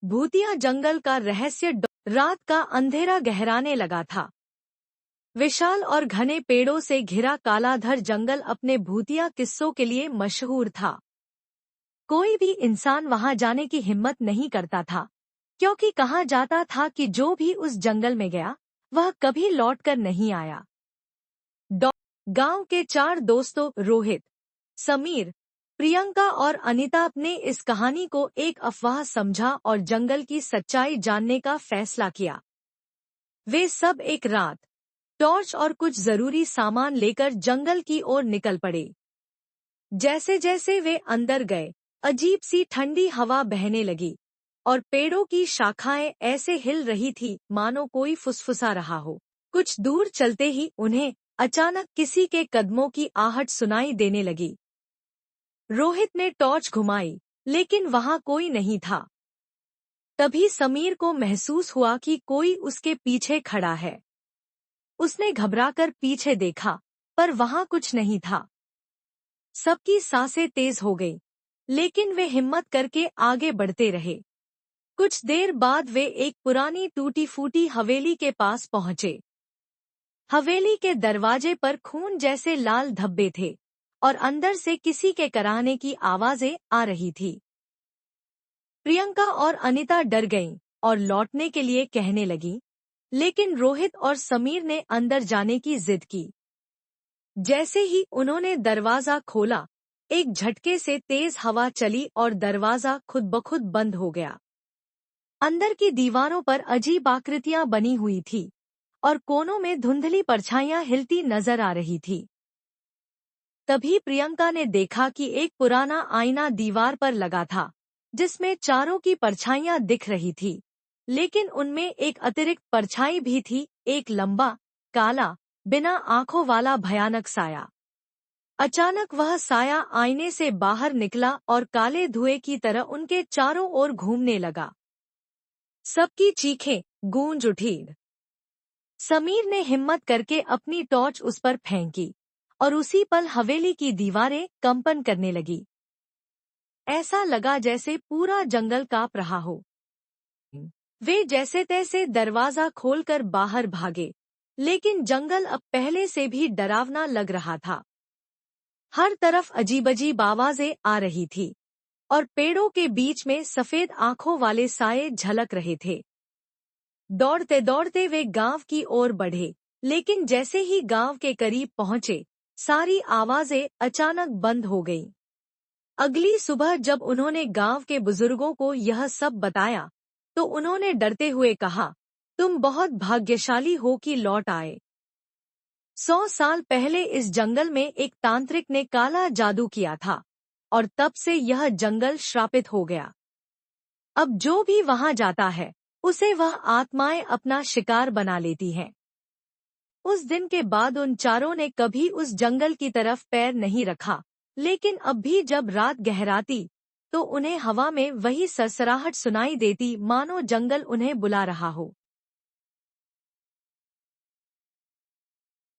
भूतिया जंगल का रहस्य। रात का अंधेरा गहराने लगा था। विशाल और घने पेड़ों से घिरा कालाधर जंगल अपने भूतिया किस्सों के लिए मशहूर था। कोई भी इंसान वहां जाने की हिम्मत नहीं करता था, क्योंकि कहा जाता था कि जो भी उस जंगल में गया वह कभी लौटकर नहीं आया। गांव के 4 दोस्तों रोहित, समीर, प्रियंका और अनीता ने इस कहानी को एक अफवाह समझा और जंगल की सच्चाई जानने का फैसला किया। वे सब एक रात टॉर्च और कुछ जरूरी सामान लेकर जंगल की ओर निकल पड़े। जैसे जैसे वे अंदर गए, अजीब सी ठंडी हवा बहने लगी और पेड़ों की शाखाएं ऐसे हिल रही थी मानो कोई फुसफुसा रहा हो। कुछ दूर चलते ही उन्हें अचानक किसी के कदमों की आहट सुनाई देने लगी। रोहित ने टॉर्च घुमाई, लेकिन वहां कोई नहीं था। तभी समीर को महसूस हुआ कि कोई उसके पीछे खड़ा है। उसने घबराकर पीछे देखा, पर वहां कुछ नहीं था। सबकी सांसें तेज हो गईं, लेकिन वे हिम्मत करके आगे बढ़ते रहे। कुछ देर बाद वे एक पुरानी टूटी-फूटी हवेली के पास पहुंचे। हवेली के दरवाजे पर खून जैसे लाल धब्बे थे और अंदर से किसी के कराहने की आवाजें आ रही थी। प्रियंका और अनीता डर गईं और लौटने के लिए कहने लगीं, लेकिन रोहित और समीर ने अंदर जाने की जिद की। जैसे ही उन्होंने दरवाजा खोला, एक झटके से तेज हवा चली और दरवाजा खुद ब खुद बंद हो गया। अंदर की दीवारों पर अजीब आकृतियां बनी हुई थी और कोनों में धुंधली परछाइयां हिलती नजर आ रही थी। तभी प्रियंका ने देखा कि एक पुराना आईना दीवार पर लगा था, जिसमें चारों की परछाइयां दिख रही थी, लेकिन उनमें एक अतिरिक्त परछाई भी थी, एक लंबा, काला, बिना आंखों वाला भयानक साया। अचानक वह साया आईने से बाहर निकला और काले धुएं की तरह उनके चारों ओर घूमने लगा। सबकी चीखें गूंज उठी। समीर ने हिम्मत करके अपनी टॉर्च उस पर फेंकी और उसी पल हवेली की दीवारें कंपन करने लगी। ऐसा लगा जैसे पूरा जंगल कांप रहा हो। वे जैसे तैसे दरवाजा खोलकर बाहर भागे, लेकिन जंगल अब पहले से भी डरावना लग रहा था। हर तरफ अजीब-अजीब आवाजें आ रही थी और पेड़ों के बीच में सफेद आंखों वाले साये झलक रहे थे। दौड़ते दौड़ते वे गांव की ओर बढ़े, लेकिन जैसे ही गांव के करीब पहुंचे, सारी आवाजें अचानक बंद हो गईं। अगली सुबह जब उन्होंने गांव के बुजुर्गों को यह सब बताया, तो उन्होंने डरते हुए कहा, तुम बहुत भाग्यशाली हो कि लौट आए। 100 साल पहले इस जंगल में एक तांत्रिक ने काला जादू किया था और तब से यह जंगल श्रापित हो गया। अब जो भी वहां जाता है, उसे वह आत्माएं अपना शिकार बना लेती हैं। उस दिन के बाद उन चारों ने कभी उस जंगल की तरफ पैर नहीं रखा, लेकिन अब भी जब रात गहराती, तो उन्हें हवा में वही सरसराहट सुनाई देती मानो जंगल उन्हें बुला रहा हो।